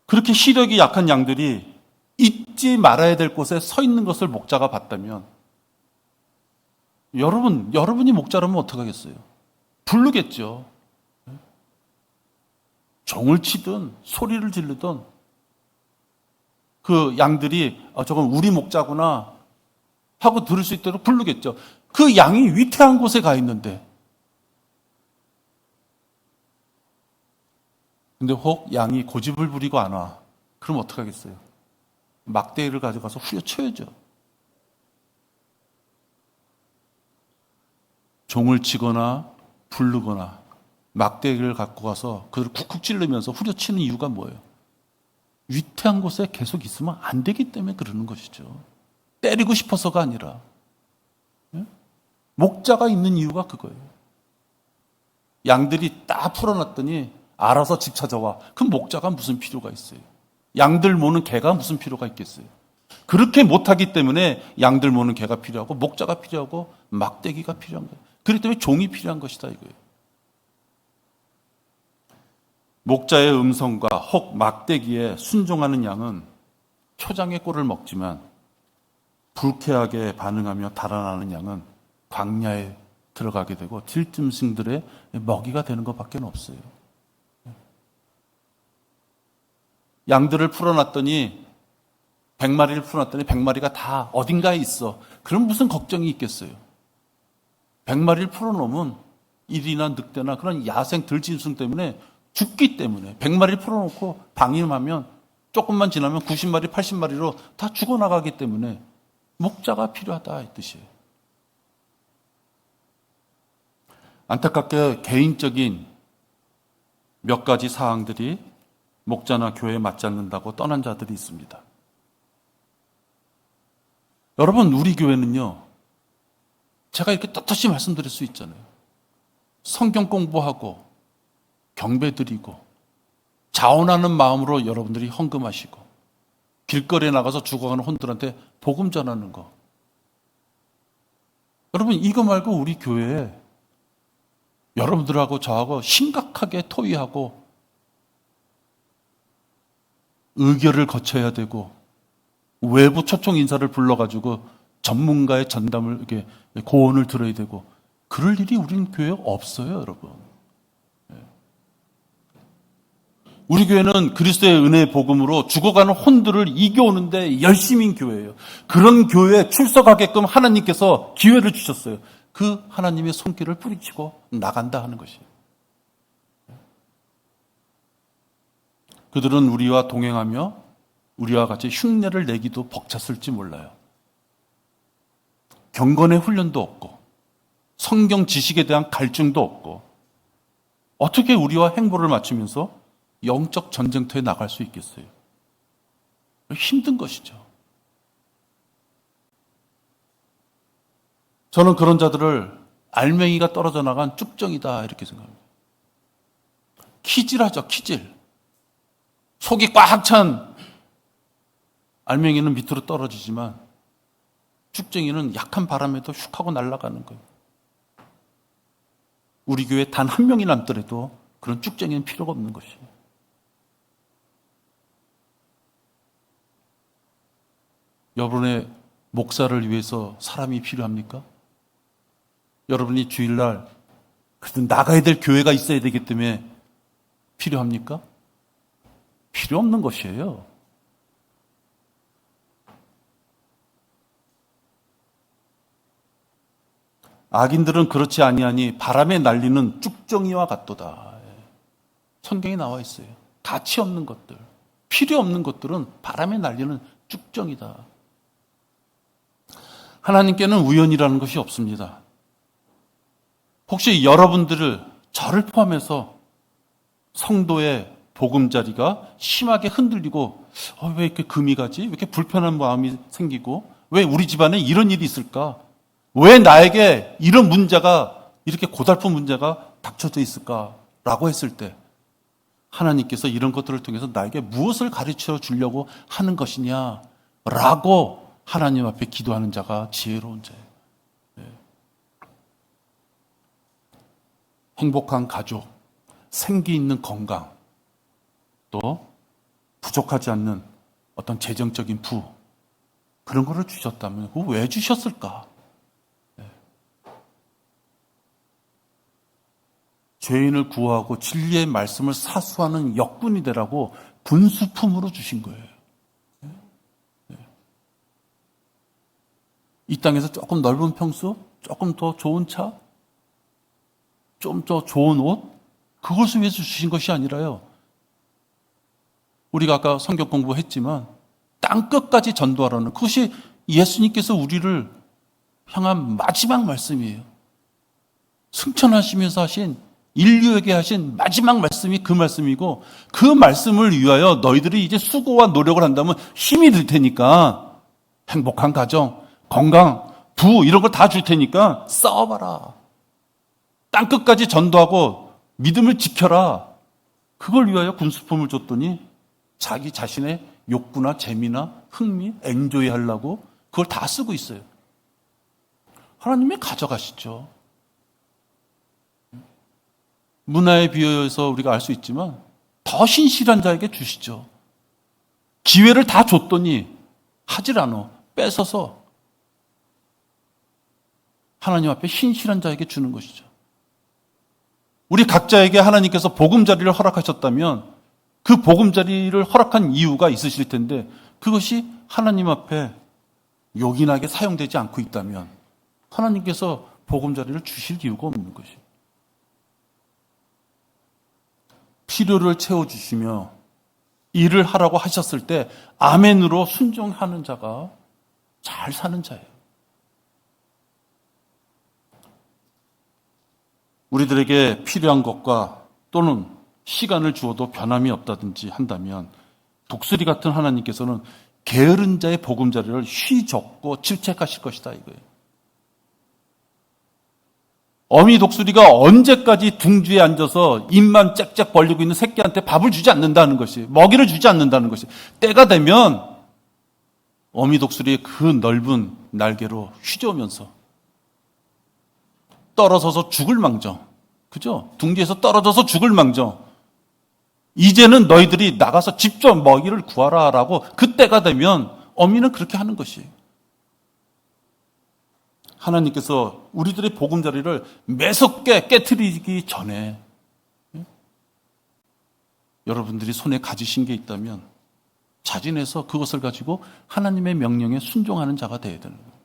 그렇게 시력이 약한 양들이 잊지 말아야 될 곳에 서 있는 것을 목자가 봤다면 여러분이 목자라면 어떡하겠어요? 부르겠죠. 종을 치든 소리를 지르든 그 양들이 저건 우리 목자구나 하고 들을 수 있도록 부르겠죠. 그 양이 위태한 곳에 가 있는데 근데 혹 양이 고집을 부리고 안 와. 그럼 어떡하겠어요? 막대기를 가져가서 후려쳐야죠. 종을 치거나 부르거나 막대기를 갖고 가서 그들을 쿡쿡 찌르면서 후려치는 이유가 뭐예요? 위태한 곳에 계속 있으면 안 되기 때문에 그러는 것이죠. 때리고 싶어서가 아니라. 목자가 있는 이유가 그거예요. 양들이 딱 풀어놨더니 알아서 집 찾아와. 그럼 목자가 무슨 필요가 있어요? 양들 모는 개가 무슨 필요가 있겠어요? 그렇게 못하기 때문에 양들 모는 개가 필요하고 목자가 필요하고 막대기가 필요한 거예요. 그렇기 때문에 종이 필요한 것이다 이거예요. 목자의 음성과 혹 막대기에 순종하는 양은 초장의 꼴을 먹지만 불쾌하게 반응하며 달아나는 양은 광야에 들어가게 되고 들짐승들의 먹이가 되는 것밖에 없어요. 양들을 풀어놨더니 100마리를 풀어놨더니 100마리가 다 어딘가에 있어. 그럼 무슨 걱정이 있겠어요? 100마리를 풀어놓으면 일이나 늑대나 그런 야생 들짐승 때문에 죽기 때문에 100마리를 풀어놓고 방임하면 조금만 지나면 90마리, 80마리로 다 죽어나가기 때문에 목자가 필요하다 이 뜻이에요. 안타깝게 개인적인 몇 가지 사항들이 목자나 교회에 맞지 않는다고 떠난 자들이 있습니다. 여러분, 우리 교회는요, 제가 이렇게 떳떳이 말씀드릴 수 있잖아요. 성경 공부하고 경배 드리고 자원하는 마음으로 여러분들이 헌금하시고 길거리에 나가서 죽어가는 혼들한테 복음 전하는 거. 여러분, 이거 말고 우리 교회에 여러분들하고 저하고 심각하게 토의하고 의결을 거쳐야 되고 외부 초청 인사를 불러가지고 전문가의 전담을 이렇게 고언을 들어야 되고 그럴 일이 우리는 교회에 없어요, 여러분. 우리 교회는 그리스도의 은혜의 복음으로 죽어가는 혼들을 이겨오는데 열심인 교회예요. 그런 교회에 출석하게끔 하나님께서 기회를 주셨어요. 그 하나님의 손길을 뿌리치고 나간다 하는 것이에요. 그들은 우리와 동행하며 우리와 같이 흉내를 내기도 벅찼을지 몰라요. 경건의 훈련도 없고 성경 지식에 대한 갈증도 없고 어떻게 우리와 행보를 맞추면서 영적 전쟁터에 나갈 수 있겠어요? 힘든 것이죠. 저는 그런 자들을 알맹이가 떨어져 나간 쭉정이다 이렇게 생각합니다. 키질하죠, 키질. 속이 꽉 찬 알맹이는 밑으로 떨어지지만 쭉정이는 약한 바람에도 슉 하고 날아가는 거예요. 우리 교회에 단 한 명이 남더라도 그런 쭉정이는 필요가 없는 것이에요. 여러분의 목사를 위해서 사람이 필요합니까? 여러분이 주일날 그래도 나가야 될 교회가 있어야 되기 때문에 필요합니까? 필요 없는 것이에요. 악인들은 그렇지 아니하니 바람에 날리는 쭉정이와 같도다. 성경에 나와 있어요. 가치 없는 것들, 필요 없는 것들은 바람에 날리는 쭉정이다. 하나님께는 우연이라는 것이 없습니다. 혹시 여러분들을 저를 포함해서 성도의 보금자리가 심하게 흔들리고 왜 이렇게 금이 가지? 왜 이렇게 불편한 마음이 생기고 왜 우리 집안에 이런 일이 있을까? 왜 나에게 이런 문제가 이렇게 고달픈 문제가 닥쳐져 있을까라고 했을 때 하나님께서 이런 것들을 통해서 나에게 무엇을 가르쳐 주려고 하는 것이냐라고 하나님 앞에 기도하는 자가 지혜로운 자예요. 행복한 가족, 생기 있는 건강, 또 부족하지 않는 어떤 재정적인 부, 그런 거를 주셨다면 그거 왜 주셨을까? 죄인을 구하고 진리의 말씀을 사수하는 역군이 되라고 군수품으로 주신 거예요. 이 땅에서 조금 넓은 평수, 조금 더 좋은 차, 좀 더 좋은 옷, 그것을 위해서 주신 것이 아니라요. 우리가 아까 성경 공부했지만 땅끝까지 전도하라는 그것이 예수님께서 우리를 향한 마지막 말씀이에요. 승천하시면서 하신 인류에게 하신 마지막 말씀이 그 말씀이고 그 말씀을 위하여 너희들이 이제 수고와 노력을 한다면 힘이 들 테니까 행복한 가정, 건강, 부 이런 걸 다 줄 테니까 싸워봐라. 땅끝까지 전도하고 믿음을 지켜라. 그걸 위하여 군수품을 줬더니 자기 자신의 욕구나 재미나 흥미, 엔조이 하려고 그걸 다 쓰고 있어요. 하나님이 가져가시죠. 문화에 비유해서 우리가 알 수 있지만 더 신실한 자에게 주시죠. 기회를 다 줬더니 하질 않아. 뺏어서 하나님 앞에 신실한 자에게 주는 것이죠. 우리 각자에게 하나님께서 보금자리를 허락하셨다면 그 보금자리를 허락한 이유가 있으실 텐데 그것이 하나님 앞에 요긴하게 사용되지 않고 있다면 하나님께서 보금자리를 주실 이유가 없는 것이에요. 필요를 채워주시며 일을 하라고 하셨을 때 아멘으로 순종하는 자가 잘 사는 자예요. 우리들에게 필요한 것과 또는 시간을 주어도 변함이 없다든지 한다면 독수리 같은 하나님께서는 게으른 자의 보금자리를 휘젓고 질책하실 것이다 이거예요. 어미 독수리가 언제까지 둥지에 앉아서 입만 짹짹 벌리고 있는 새끼한테 밥을 주지 않는다는 것이, 먹이를 주지 않는다는 것이, 때가 되면 어미 독수리의 그 넓은 날개로 휘저으면서 떨어져서 죽을 망정, 그죠? 둥지에서 떨어져서 죽을 망정. 이제는 너희들이 나가서 직접 먹이를 구하라라고 그때가 되면 어미는 그렇게 하는 것이. 하나님께서 우리들의 보금자리를 매섭게 깨트리기 전에 여러분들이 손에 가지신 게 있다면 자진해서 그것을 가지고 하나님의 명령에 순종하는 자가 되어야 되는 거예요.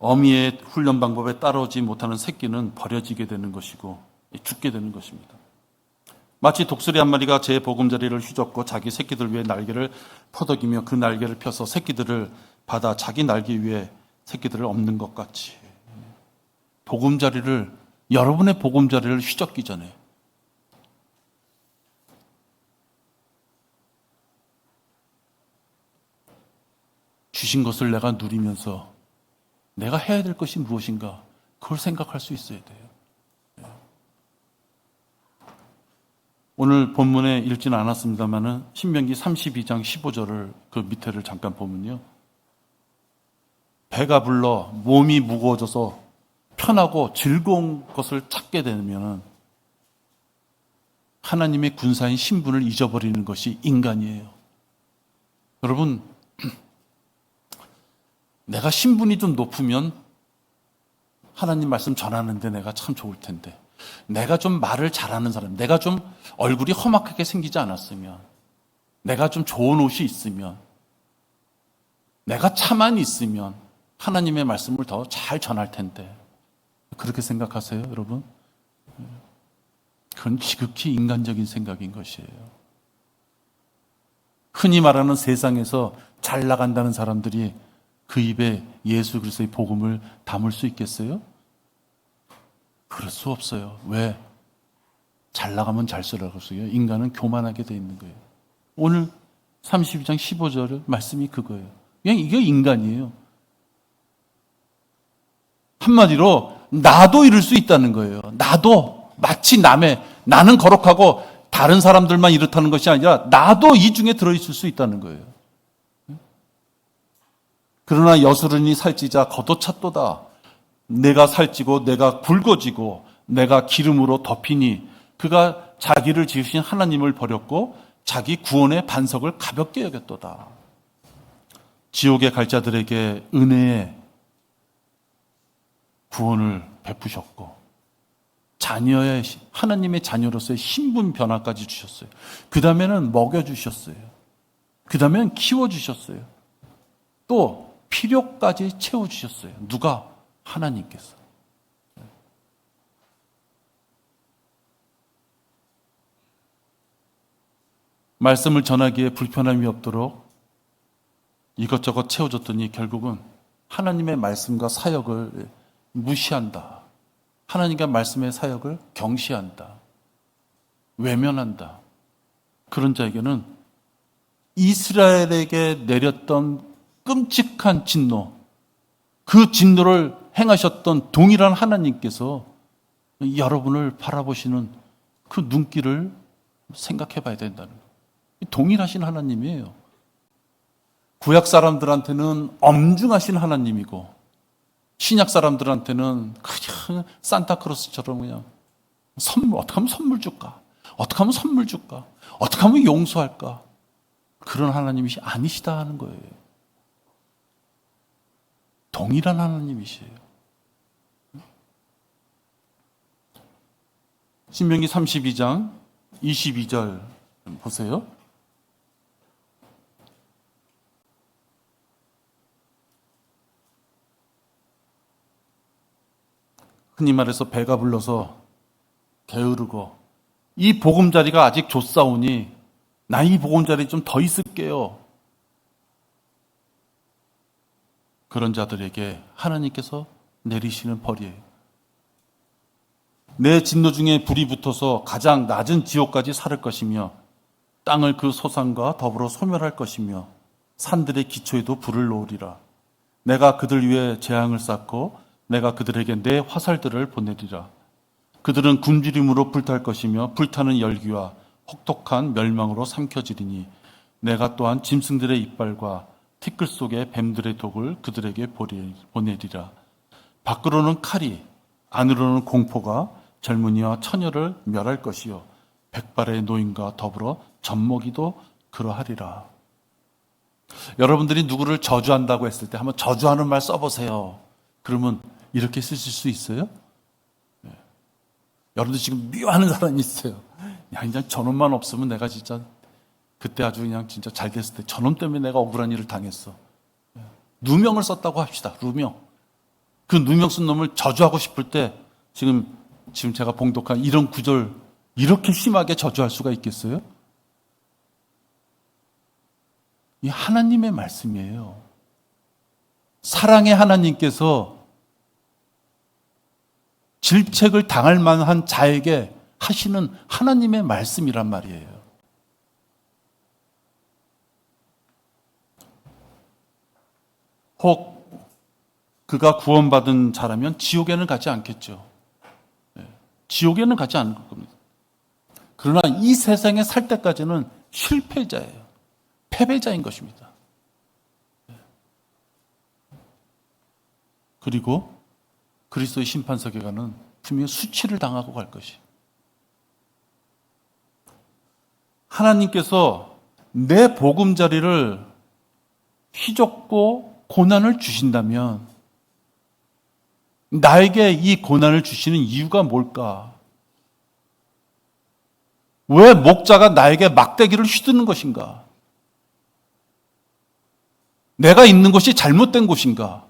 어미의 훈련 방법에 따라오지 못하는 새끼는 버려지게 되는 것이고 죽게 되는 것입니다. 마치 독수리 한 마리가 제 보금자리를 휘젓고 자기 새끼들 위에 날개를 퍼덕이며 그 날개를 펴서 새끼들을 받아 자기 날개 위에 새끼들을 엎는 것 같이 보금자리를, 여러분의 보금자리를 휘젓기 전에 주신 것을 내가 누리면서 내가 해야 될 것이 무엇인가 그걸 생각할 수 있어야 돼요. 오늘 본문에 읽지는 않았습니다만은 신명기 32장 15절을 그 밑에를 잠깐 보면요. 배가 불러 몸이 무거워져서 편하고 즐거운 것을 찾게 되면 하나님의 군사인 신분을 잊어버리는 것이 인간이에요. 여러분, 내가 신분이 좀 높으면 하나님 말씀 전하는데 내가 참 좋을 텐데, 내가 좀 말을 잘하는 사람, 내가 좀 얼굴이 험악하게 생기지 않았으면, 내가 좀 좋은 옷이 있으면, 내가 차만 있으면 하나님의 말씀을 더 잘 전할 텐데, 그렇게 생각하세요, 여러분? 그건 지극히 인간적인 생각인 것이에요. 흔히 말하는 세상에서 잘 나간다는 사람들이 그 입에 예수 그리스도의 복음을 담을 수 있겠어요? 그럴 수 없어요. 왜? 잘 나가면 잘살아가고요. 인간은 교만하게 돼 있는 거예요. 오늘 32장 15절 말씀이 그거예요. 그냥 이게 인간이에요. 한마디로 나도 이럴 수 있다는 거예요. 나도 마치 나는 거룩하고 다른 사람들만 이렇다는 것이 아니라 나도 이 중에 들어있을 수 있다는 거예요. 그러나 여수르니 살찌자 겉옷찼도다. 내가 살찌고 내가 굵어지고 내가 기름으로 덮이니 그가 자기를 지으신 하나님을 버렸고 자기 구원의 반석을 가볍게 여겼도다. 지옥에 갈 자들에게 은혜의 구원을 베푸셨고 자녀의 하나님의 자녀로서의 신분 변화까지 주셨어요. 그 다음에는 먹여주셨어요. 그 다음에는 키워주셨어요. 또 필요까지 채워주셨어요. 누가? 하나님께서. 말씀을 전하기에 불편함이 없도록 이것저것 채워줬더니 결국은 하나님의 말씀과 사역을 무시한다. 하나님과 말씀의 사역을 경시한다. 외면한다. 그런 자에게는 이스라엘에게 내렸던 끔찍한 진노, 그 진노를 행하셨던 동일한 하나님께서 여러분을 바라보시는 그 눈길을 생각해 봐야 된다는 거예요. 동일하신 하나님이에요. 구약 사람들한테는 엄중하신 하나님이고 신약 사람들한테는 그냥 산타크로스처럼 그냥 어떻게 하면 선물 줄까? 어떻게 하면 선물 줄까? 어떻게 하면 용서할까? 그런 하나님이 아니시다 하는 거예요. 동일한 하나님이시에요. 신명기 32장 22절 보세요. 흔히 말해서 배가 불러서 게으르고 이 보금자리가 아직 좁사오니 나 이 보금자리 좀 더 있을게요. 그런 자들에게 하나님께서 내리시는 벌이에요. 내 진노 중에 불이 붙어서 가장 낮은 지옥까지 사를 것이며 땅을 그 소산과 더불어 소멸할 것이며 산들의 기초에도 불을 놓으리라. 내가 그들 위에 재앙을 쌓고 내가 그들에게 내 화살들을 보내리라. 그들은 굶주림으로 불탈 것이며 불타는 열기와 혹독한 멸망으로 삼켜지리니 내가 또한 짐승들의 이빨과 티끌 속에 뱀들의 독을 그들에게 보내리라. 밖으로는 칼이 안으로는 공포가 젊은이와 처녀를 멸할 것이요 백발의 노인과 더불어 젖먹이도 그러하리라. 여러분들이 누구를 저주한다고 했을 때 한번 저주하는 말 써보세요. 그러면 이렇게 쓰실 수 있어요? 네. 여러분들 지금 미워하는 사람이 있어요. 야, 그냥 저놈만 없으면 내가 진짜 그때 아주 그냥 진짜 잘 됐을 때 저놈 때문에 내가 억울한 일을 당했어. 네. 누명을 썼다고 합시다. 누명. 그 누명 쓴 놈을 저주하고 싶을 때 지금 제가 봉독한 이런 구절 이렇게 심하게 저주할 수가 있겠어요? 이 하나님의 말씀이에요. 사랑의 하나님께서 질책을 당할 만한 자에게 하시는 하나님의 말씀이란 말이에요. 혹 그가 구원받은 자라면 지옥에는 가지 않겠죠. 지옥에는 가지 않을 겁니다. 그러나 이 세상에 살 때까지는 실패자예요. 패배자인 것입니다. 그리고 그리스도의 심판석에 가는 분명히 수치를 당하고 갈 것이. 하나님께서 내 보금자리를 휘젓고 고난을 주신다면 나에게 이 고난을 주시는 이유가 뭘까? 왜 목자가 나에게 막대기를 휘두는 것인가? 내가 있는 곳이 잘못된 곳인가?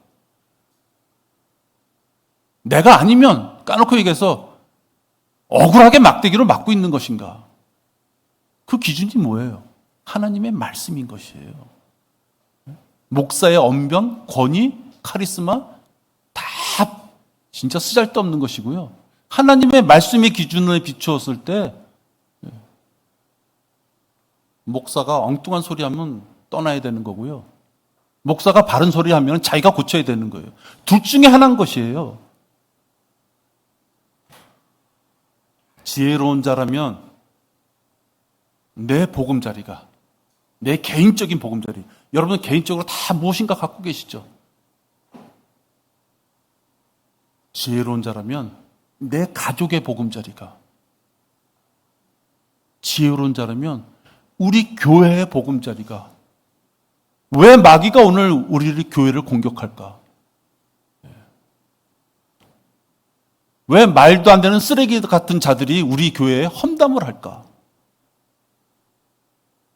내가 아니면 까놓고 얘기해서 억울하게 막대기로 맞고 있는 것인가? 그 기준이 뭐예요? 하나님의 말씀인 것이에요. 목사의 언변, 권위, 카리스마 다 진짜 쓰잘데없는 것이고요. 하나님의 말씀의 기준을 비추었을 때 목사가 엉뚱한 소리하면 떠나야 되는 거고요. 목사가 바른 소리 하면 자기가 고쳐야 되는 거예요. 둘 중에 하나인 것이에요. 지혜로운 자라면 내 보금자리가, 내 개인적인 보금자리, 여러분 개인적으로 다 무엇인가 갖고 계시죠? 지혜로운 자라면 내 가족의 보금자리가, 지혜로운 자라면 우리 교회의 보금자리가, 왜 마귀가 오늘 우리 교회를 공격할까? 왜 말도 안 되는 쓰레기 같은 자들이 우리 교회에 험담을 할까?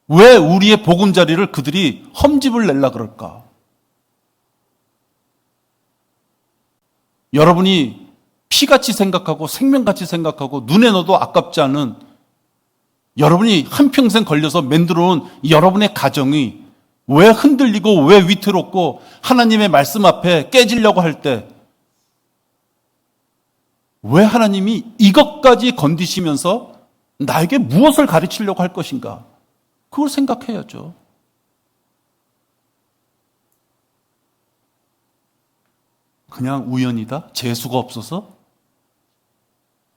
왜 우리의 보금자리를 그들이 험집을 내려 그럴까? 여러분이 피같이 생각하고 생명같이 생각하고 눈에 넣어도 아깝지 않은 여러분이 한평생 걸려서 만들어온 여러분의 가정이 왜 흔들리고 왜 위태롭고 하나님의 말씀 앞에 깨지려고 할 때 왜 하나님이 이것까지 건드시면서 나에게 무엇을 가르치려고 할 것인가? 그걸 생각해야죠. 그냥 우연이다? 재수가 없어서?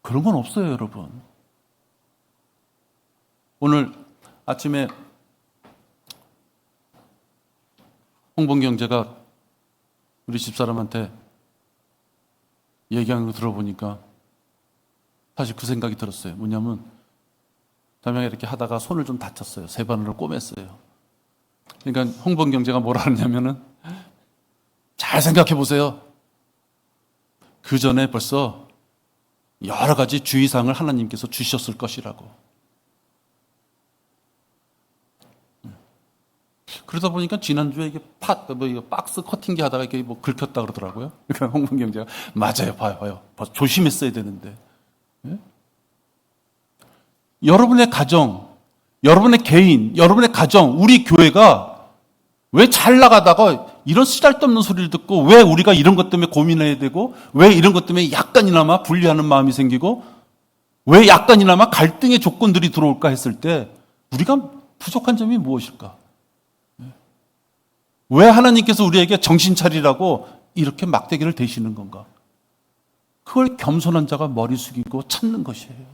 그런 건 없어요, 여러분. 오늘 아침에 홍범경제가 우리 집사람한테 얘기하는 거 들어보니까 사실 그 생각이 들었어요. 뭐냐면 담양에 이렇게 하다가 손을 좀 다쳤어요. 세 바늘을 꼬맸어요. 그러니까 홍범경제가 뭐라 하냐면은 잘 생각해 보세요. 그 전에 벌써 여러 가지 주의사항을 하나님께서 주셨을 것이라고. 그러다 보니까 지난주에 이게 이거 박스 커팅기 하다가 이게 뭐 긁혔다 그러더라고요. 그러니까 홍문 경제가 맞아요, 봐요. 조심했어야 되는데. 예? 여러분의 가정, 여러분의 개인, 여러분의 가정, 우리 교회가 왜 잘 나가다가 이런 쓰잘데없는 소리를 듣고 왜 우리가 이런 것 때문에 고민해야 되고 왜 이런 것 때문에 약간이나마 분리하는 마음이 생기고 왜 약간이나마 갈등의 조건들이 들어올까 했을 때 우리가 부족한 점이 무엇일까? 왜 하나님께서 우리에게 정신 차리라고 이렇게 막대기를 대시는 건가? 그걸 겸손한 자가 머리 숙이고 찾는 것이에요.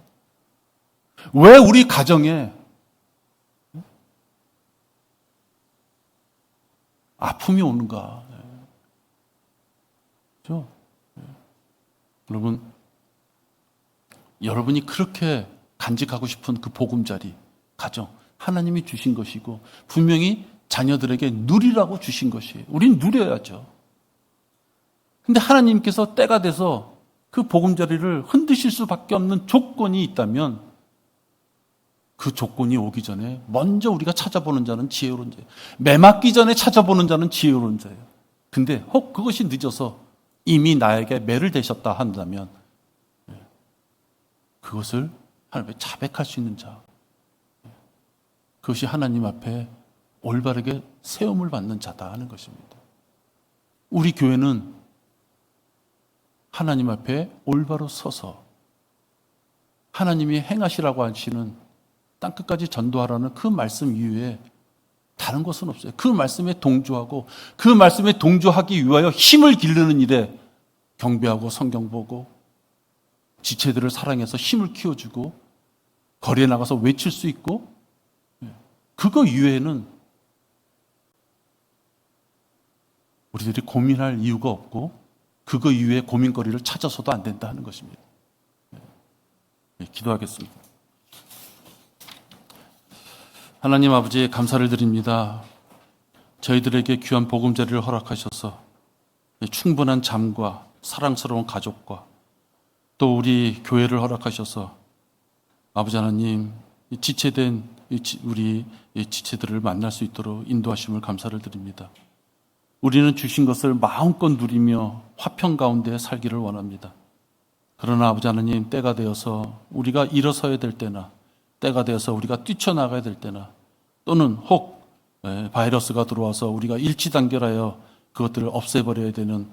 왜 우리 가정에 아픔이 오는가? 그렇죠? 여러분, 여러분이 그렇게 간직하고 싶은 그 보금자리, 가정, 하나님이 주신 것이고 분명히 자녀들에게 누리라고 주신 것이에요. 우린 누려야죠. 근데 하나님께서 때가 돼서 그 보금자리를 흔드실 수밖에 없는 조건이 있다면 그 조건이 오기 전에 먼저 우리가 찾아보는 자는 지혜로운 자예요. 매 맞기 전에 찾아보는 자는 지혜로운 자예요. 근데 혹 그것이 늦어서 이미 나에게 매를 대셨다 한다면 그것을 하나님의 자백할 수 있는 자, 그것이 하나님 앞에 올바르게 세움을 받는 자다 하는 것입니다. 우리 교회는 하나님 앞에 올바로 서서 하나님이 행하시라고 하시는 땅끝까지 전도하라는 그 말씀 이외에 다른 것은 없어요. 그 말씀에 동조하고 그 말씀에 동조하기 위하여 힘을 기르는 일에 경배하고 성경 보고 지체들을 사랑해서 힘을 키워주고 거리에 나가서 외칠 수 있고 그거 이외에는 우리들이 고민할 이유가 없고 그거 이외에 고민거리를 찾아서도 안 된다 하는 것입니다. 기도하겠습니다. 하나님 아버지 감사를 드립니다. 저희들에게 귀한 보금자리를 허락하셔서 충분한 잠과 사랑스러운 가족과 또 우리 교회를 허락하셔서 아버지 하나님 지체된 우리 지체들을 만날 수 있도록 인도하심을 감사를 드립니다. 우리는 주신 것을 마음껏 누리며 화평 가운데 살기를 원합니다. 그러나 아버지 하나님 때가 되어서 우리가 일어서야 될 때나 때가 되어서 우리가 뛰쳐나가야 될 때나 또는 혹 바이러스가 들어와서 우리가 일치단결하여 그것들을 없애버려야 되는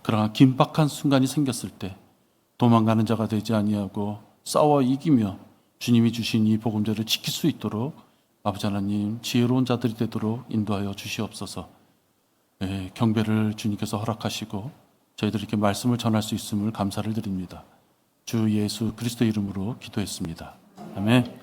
그러한 긴박한 순간이 생겼을 때 도망가는 자가 되지 아니하고 싸워 이기며 주님이 주신 이 복음제를 지킬 수 있도록 아버지 하나님 지혜로운 자들이 되도록 인도하여 주시옵소서. 경배를 주님께서 허락하시고 저희들에게 말씀을 전할 수 있음을 감사를 드립니다. 주 예수 그리스도 이름으로 기도했습니다. 아멘.